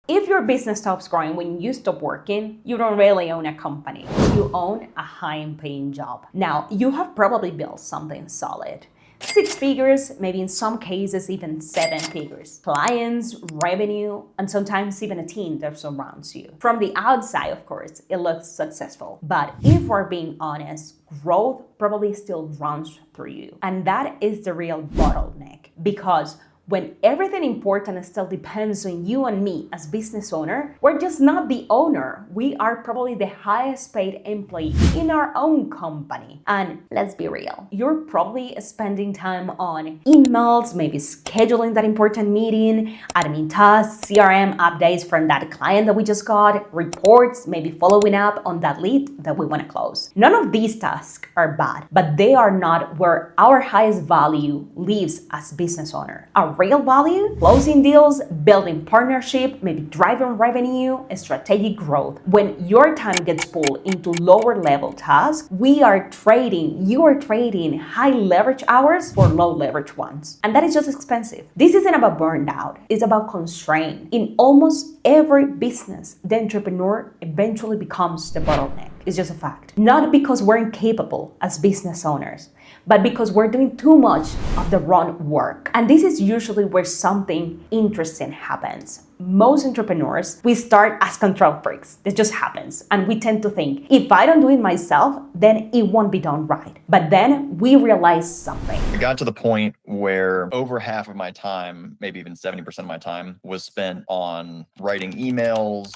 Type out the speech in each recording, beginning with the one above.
If your business stops growing when you stop working, you don't really own a company. You own a high-paying job. Now, you have probably built something solid. 6 figures, maybe in some cases even 7 figures. Clients, revenue, and sometimes even a team that surrounds you. From the outside, of course, it looks successful. But if we're being honest, growth probably still runs through you. And that is the real bottleneck. Because when everything important still depends on you and me as business owner, we're just not the owner. We are probably the highest paid employee in our own company. And let's be real, you're probably spending time on emails, maybe scheduling that important meeting, admin tasks, CRM updates from that client that we just got, reports, maybe following up on that lead that we want to close. None of these tasks are bad, but they are not where our highest value lives as business owner. Our real value, closing deals, building partnership, maybe driving revenue, strategic growth. When your time gets pulled into lower level tasks, you are trading high leverage hours for low leverage ones. And that is just expensive. This isn't about burnout, it's about constraint. In almost every business, the entrepreneur eventually becomes the bottleneck. It's just a fact. Not because we're incapable as business owners, but because we're doing too much of the wrong work. And this is usually where something interesting happens. Most entrepreneurs, we start as control freaks. It just happens. And we tend to think, if I don't do it myself, then it won't be done right. But then we realize something. It got to the point where over half of my time, maybe even 70% of my time, was spent on writing emails,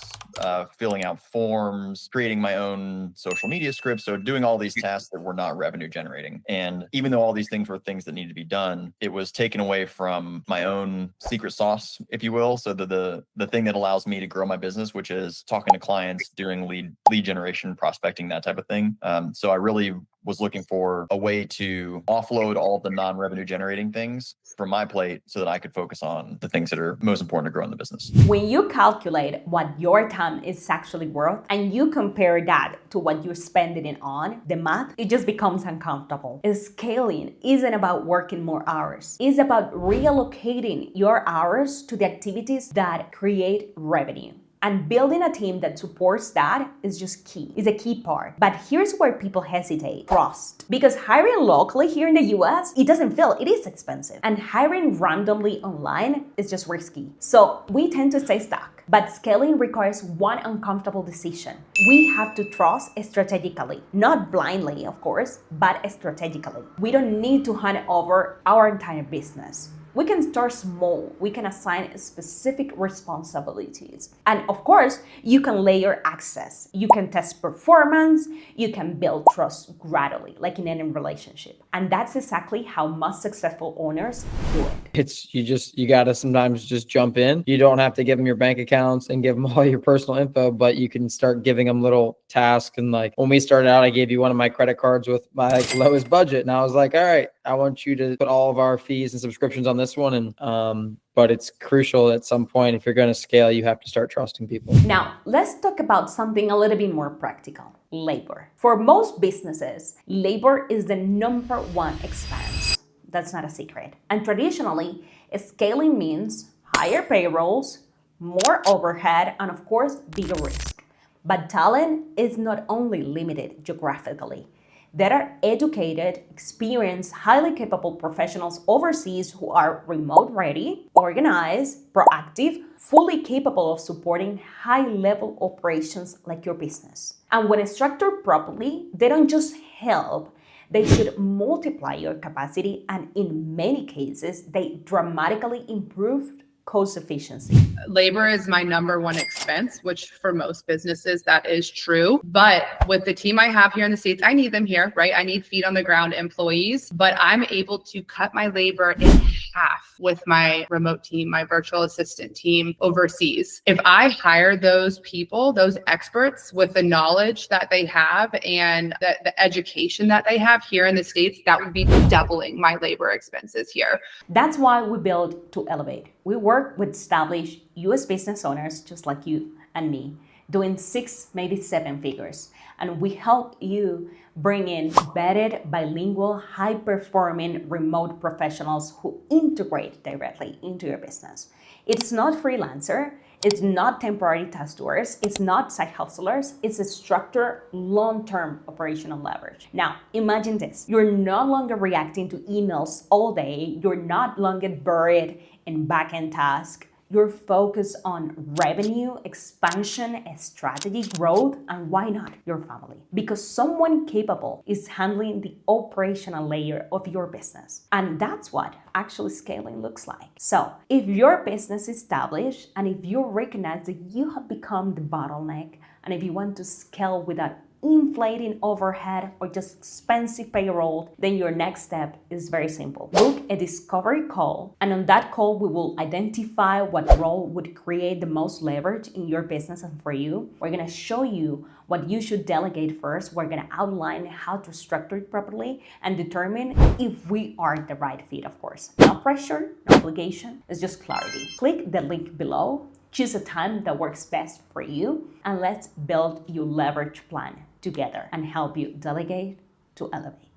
filling out forms, creating my own social media scripts. So doing all these tasks that were not revenue generating. And even though all these things were things that needed to be done, it was taken away from my own secret sauce, if you will. So the thing that allows me to grow my business, which is talking to clients, doing lead generation, prospecting, that type of thing. So I really was looking for a way to offload all the non-revenue generating things from my plate so that I could focus on the things that are most important to grow in the business. When you calculate what your time is actually worth and you compare that to what you're spending it on, the math, it just becomes uncomfortable. Scaling isn't about working more hours. It's about reallocating your hours to the activities that create revenue. And building a team that supports that is just key. It's a key part. But here's where people hesitate. Trust. Because hiring locally here in the US, it is expensive. And hiring randomly online is just risky. So we tend to stay stuck. But scaling requires one uncomfortable decision. We have to trust strategically. Not blindly, of course, but strategically. We don't need to hand over our entire business. We can start small. We can assign specific responsibilities. And of course, you can layer access. You can test performance. You can build trust gradually, like in any relationship. And that's exactly how most successful owners do it. You gotta sometimes just jump in. You don't have to give them your bank accounts and give them all your personal info, but you can start giving them little tasks. And like when we started out, I gave you one of my credit cards with my lowest budget. And I was like, all right, I want you to put all of our fees and subscriptions on this one. And but it's crucial at some point, if you're going to scale, you have to start trusting people. Now, let's talk about something a little bit more practical. Labor. For most businesses, labor is the number one expense. That's not a secret. And traditionally, scaling means higher payrolls, more overhead, and of course, bigger risk. But talent is not only limited geographically. There are educated, experienced, highly capable professionals overseas who are remote ready, organized, proactive, fully capable of supporting high-level operations like your business. And when structured properly, they don't just help, they should multiply your capacity, and in many cases, they dramatically improve cost efficiency. Labor is my number one expense, which for most businesses, that is true. But with the team I have here in the States, I need them here, right? I need feet on the ground employees, but I'm able to cut my labor in half with my remote team, my virtual assistant team overseas. If I hire those people, those experts with the knowledge that they have and the education that they have here in the States, that would be doubling my labor expenses here. That's why we built To Elevate. We work with established US business owners just like you and me, doing 6, maybe 7 figures. And we help you bring in vetted, bilingual, high-performing remote professionals who integrate directly into your business. It's not freelancer, It's not temporary task doers. It's not side hustlers. It's a structured, long-term operational leverage. Now, imagine this. You're no longer reacting to emails all day. You're not longer buried in back-end tasks. You're focused on revenue, expansion, strategy, growth, and why not your family? Because someone capable is handling the operational layer of your business. And that's what actually scaling looks like. So if your business is established and if you recognize that you have become the bottleneck, and if you want to scale without inflating overhead or just expensive payroll, then your next step is very simple. Book a discovery call, and on that call, we will identify what role would create the most leverage in your business and for you. We're gonna show you what you should delegate first. We're gonna outline how to structure it properly and determine if we are the right fit, of course. No pressure, no obligation, it's just clarity. Click the link below, choose a time that works best for you, and let's build your leverage plan together and help you delegate to elevate.